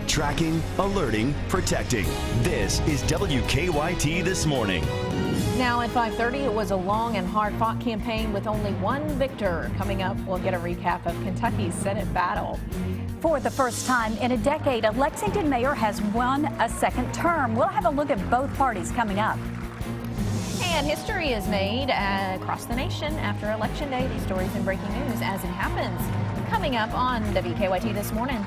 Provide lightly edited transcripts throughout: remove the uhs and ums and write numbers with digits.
Tracking, alerting, protecting. This is WKYT This Morning. Now at 5:30, it was a long and hard-fought campaign with only one victor. Coming up, we'll get a recap of Kentucky's Senate battle. For the first time in a decade, a Lexington mayor has won a second term. We'll have a look at both parties coming up. And history is made across the nation after Election Day. These stories and breaking news as it happens. Coming up on WKYT This Morning.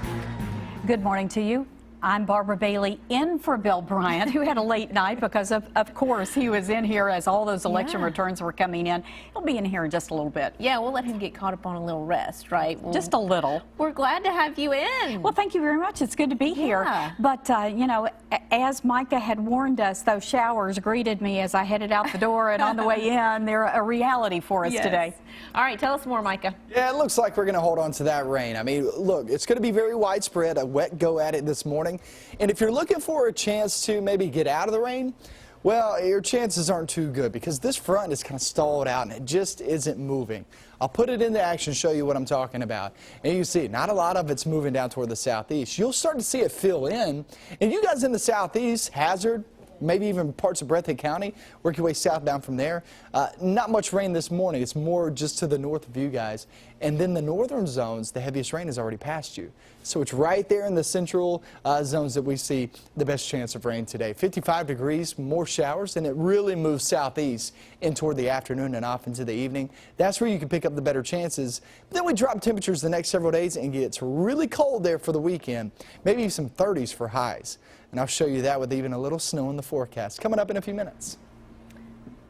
Good morning to you. I'm Barbara Bailey, in for Bill Bryant, who had a late night because, of course, he was in here as all those election returns were coming in. He'll be in here in just a little bit. Yeah, we'll let him get caught up on a little rest, right? Just a little. We're glad to have you in. Well, thank you very much. It's good to be here. But, you know, as Micah had warned us, those showers greeted me as I headed out the door, and on the way in, they're a reality for us today. All right, tell us more, Micah. Yeah, it looks like we're going to hold on to that rain. I mean, look, it's going to be very widespread, a wet go at it this morning. And if you're looking for a chance to maybe get out of the rain, well, your chances aren't too good because this front is kind of stalled out and it just isn't moving. I'll put it into action, show you what I'm talking about. And you see, not a lot of it's moving down toward the southeast. You'll start to see it fill in. And you guys in the southeast, Hazard, maybe even parts of Breathitt County, work your way southbound from there. Not much rain this morning. It's more just to the north of you guys. And then the northern zones, the heaviest rain is already past you. So it's right there in the central zones that we see the best chance of rain today. 55 degrees, more showers, and it really moves southeast in toward the afternoon and off into the evening. That's where you can pick up the better chances. But then we drop temperatures the next several days and it gets really cold there for the weekend. Maybe some 30s for highs. And I'll show you that with even a little snow in the forecast. Coming up in a few minutes.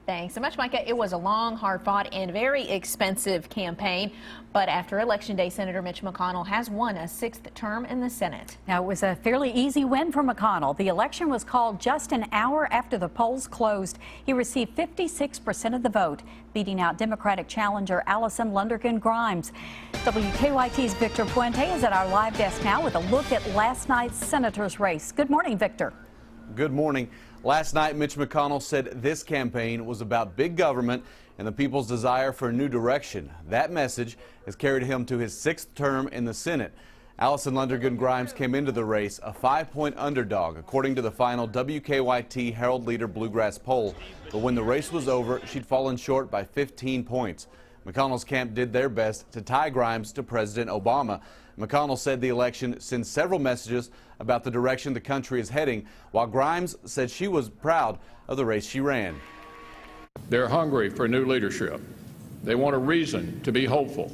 Thanks so much, Micah. It was a long, hard-fought, and very expensive campaign. But after Election Day, Senator Mitch McConnell has won a 6th term in the Senate. Now, it was a fairly easy win for McConnell. The election was called just an hour after the polls closed. He received 56% of the vote, beating out Democratic challenger Allison Lundergan Grimes. WKYT's Victor Puente is at our live desk now with a look at last night's senator's race. Good morning, Victor. Good morning. Last night, Mitch McConnell said this campaign was about big government and the people's desire for a new direction. That message has carried him to his 6th term in the Senate. Allison Lundergan Grimes came into the race a 5-point underdog, according to the final WKYT Herald Leader Bluegrass poll. But when the race was over, she'd fallen short by 15 points. McConnell's camp did their best to tie Grimes to President Obama. McConnell said the election sends several messages about the direction the country is heading, while Grimes said she was proud of the race she ran. They're hungry for new leadership. They want a reason to be hopeful.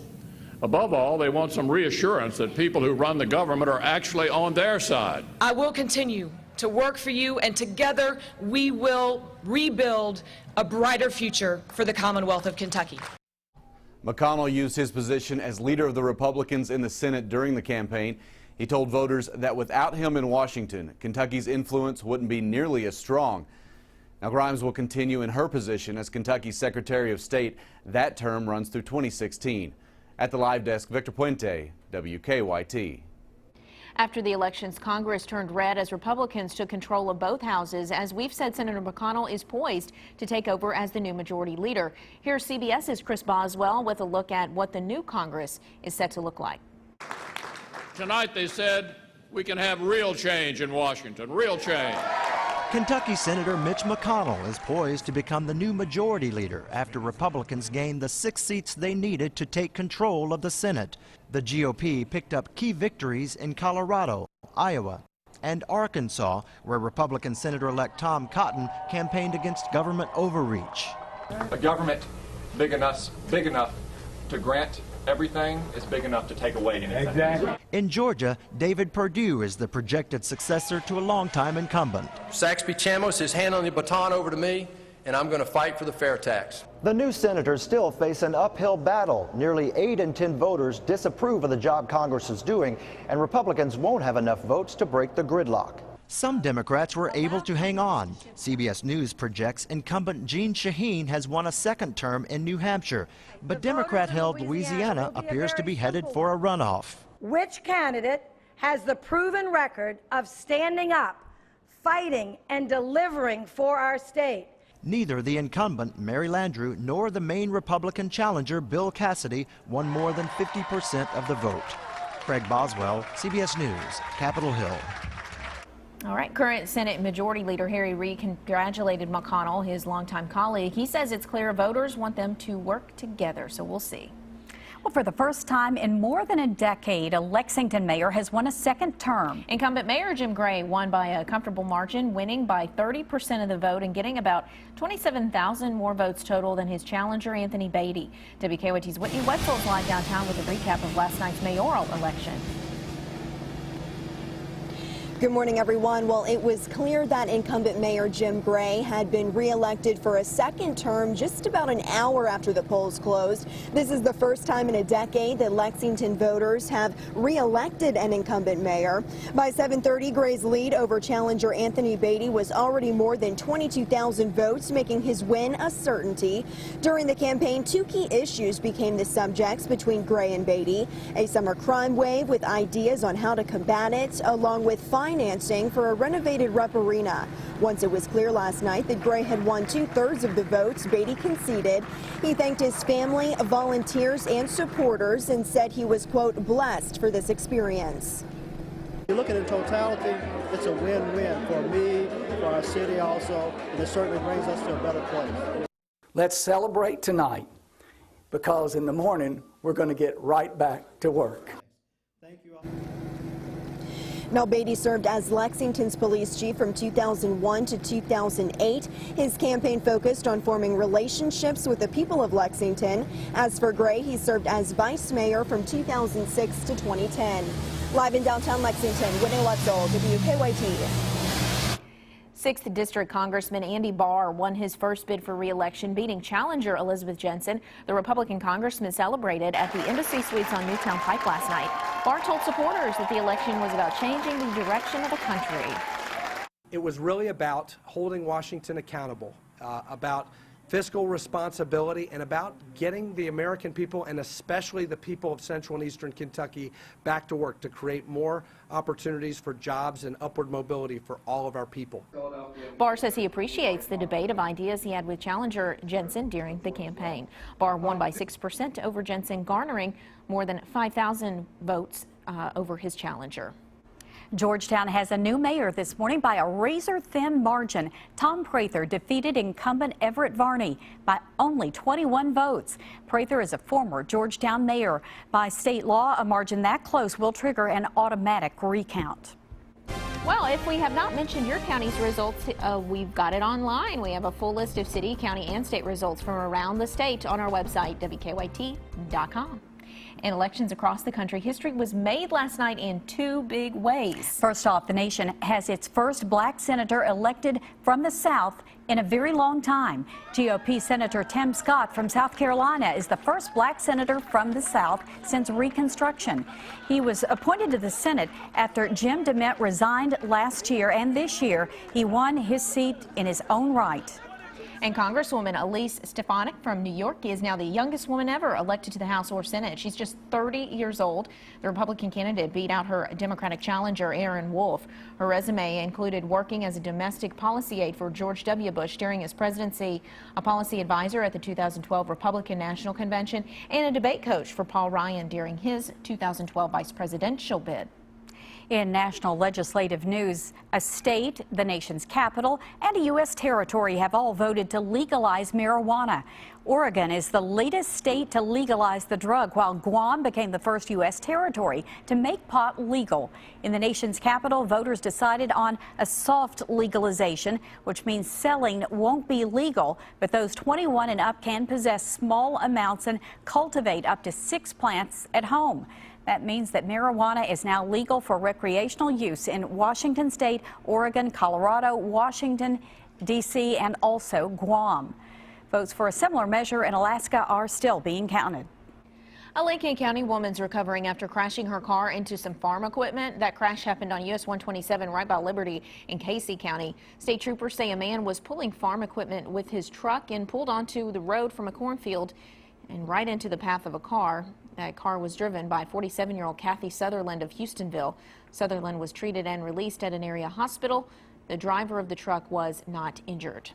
Above all, they want some reassurance that people who run the government are actually on their side. I will continue to work for you, and together we will rebuild a brighter future for the Commonwealth of Kentucky. McConnell used his position as leader of the Republicans in the Senate during the campaign. He told voters that without him in Washington, Kentucky's influence wouldn't be nearly as strong. Now, Grimes will continue in her position as Kentucky's Secretary of State. That term runs through 2016. At the live desk, Victor Puente, WKYT. After the elections, Congress turned red as Republicans took control of both houses. As we've said, Senator McConnell is poised to take over as the new majority leader. Here's CBS's Chris Boswell with a look at what the new Congress is set to look like. Tonight they said we can have real change in Washington, real change. Kentucky Senator Mitch McConnell is poised to become the new majority leader after Republicans gained the 6 seats they needed to take control of the Senate. The GOP picked up key victories in Colorado, Iowa, and Arkansas, where Republican Senator-elect Tom Cotton campaigned against government overreach. A government big enough to grant everything is big enough to take away anything. Exactly. In Georgia, David Perdue is the projected successor to a longtime incumbent. Saxby Chamos is handing the baton over to me, and I'm going to fight for the fair tax. The new senators still face an uphill battle. Nearly 8 in 10 voters disapprove of the job Congress is doing, and Republicans won't have enough votes to break the gridlock. Some Democrats were able to hang on. CBS News projects incumbent Jeanne Shaheen has won a 2nd term in New Hampshire, but Democrat-held Louisiana appears to be headed for a runoff. Which candidate has the proven record of standing up, fighting, and delivering for our state? Neither the incumbent, Mary Landrieu, nor the main Republican challenger, Bill Cassidy, won more than 50% of the vote. Craig Boswell, CBS News, Capitol Hill. All right, current Senate Majority Leader Harry Reid congratulated McConnell, his longtime colleague. He says it's clear voters want them to work together, so we'll see. Well, for the first time in more than a decade, a Lexington mayor has won a second term. Incumbent Mayor Jim Gray won by a comfortable margin, winning by 30% of the vote and getting about 27,000 more votes total than his challenger, Anthony Beatty. WKYT's Whitney Wetzel's live downtown with a recap of last night's mayoral election. Good morning, everyone. Well, it was clear that incumbent Mayor Jim Gray had been reelected for a second term just about an hour after the polls closed. This is the first time in a decade that Lexington voters have reelected an incumbent mayor. By 7:30, Gray's lead over challenger Anthony Beatty was already more than 22,000 votes, making his win a certainty. During the campaign, two key issues became the subjects between Gray and Beatty: a summer crime wave with ideas on how to combat it, along with financing for a renovated Rupp Arena. Once it was clear last night that Gray had won 2/3 of the votes, Beatty conceded. He thanked his family, volunteers, and supporters and said he was, quote, blessed for this experience. You look at it in totality, it's a win-win for me, for our city also, and it certainly brings us to a better place. Let's celebrate tonight, because in the morning we're going to get right back to work. Thank you all. Now, Beatty served as Lexington's police chief from 2001 to 2008. His campaign focused on forming relationships with the people of Lexington. As for Gray, he served as vice mayor from 2006 to 2010. Live in downtown Lexington, Whitney Wetzel, WKYT. 6th District Congressman Andy Barr won his first bid for re-election, beating challenger Elizabeth Jensen. The Republican congressman celebrated at the Embassy Suites on Newtown Pike last night. Barr told supporters that the election was about changing the direction of the country. It was really about holding Washington accountable, about fiscal responsibility, and about getting the American people, and especially the people of Central and Eastern Kentucky, back to work to create more opportunities for jobs and upward mobility for all of our people. Barr says he appreciates the debate of ideas he had with challenger Jensen during the campaign. Barr won by 6% over Jensen, garnering more than 5,000 votes over his challenger. Georgetown has a new mayor this morning by a razor-thin margin. Tom Prather defeated incumbent Everett Varney by only 21 votes. Prather is a former Georgetown mayor. By state law, a margin that close will trigger an automatic recount. Well, if we have not mentioned your county's results, we've got it online. We have a full list of city, county, and state results from around the state on our website, WKYT.com. In elections across the country, history was made last night in two big ways. First off, the nation has its first black senator elected from the South in a very long time. GOP Senator Tim Scott from South Carolina is the first black senator from the South since Reconstruction. He was appointed to the Senate after Jim DeMint resigned last year, and this year he won his seat in his own right. And Congresswoman Elise Stefanik from New York is now the youngest woman ever elected to the House or Senate. She's just 30 years old. The Republican candidate beat out her Democratic challenger, Aaron Wolf. Her resume included working as a domestic policy aide for George W. Bush during his presidency, a policy advisor at the 2012 Republican National Convention, and a debate coach for Paul Ryan during his 2012 vice presidential bid. In national legislative news, a state, the nation's capital, and a U.S. territory have all voted to legalize marijuana. Oregon is the latest state to legalize the drug, while Guam became the first U.S. territory to make pot legal. In the nation's capital, voters decided on a soft legalization, which means selling won't be legal, but those 21 and up can possess small amounts and cultivate up to 6 plants at home. That means that marijuana is now legal for recreational use in Washington State, Oregon, Colorado, Washington, D.C., and also Guam. Votes for a similar measure in Alaska are still being counted. A Lake County woman's recovering after crashing her car into some farm equipment. That crash happened on US 127 right by Liberty in Casey County. State troopers say a man was pulling farm equipment with his truck and pulled onto the road from a cornfield and right into the path of a car. That car was driven by 47-year-old Kathy Sutherland of Houstonville. Sutherland was treated and released at an area hospital. The driver of the truck was not injured.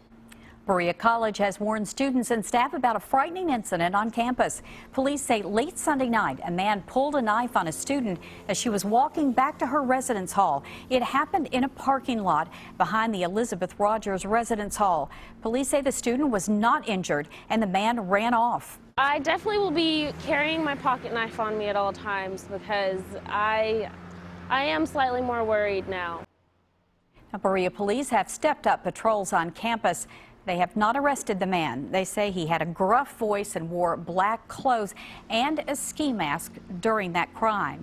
Berea College has warned students and staff about a frightening incident on campus. Police say late Sunday night, a man pulled a knife on a student as she was walking back to her residence hall. It happened in a parking lot behind the Elizabeth Rogers Residence Hall. Police say the student was not injured and the man ran off. I definitely will be carrying my pocket knife on me at all times because I am slightly more worried now. Now, Berea police have stepped up patrols on campus. They have not arrested the man. They say he had a gruff voice and wore black clothes and a ski mask during that crime.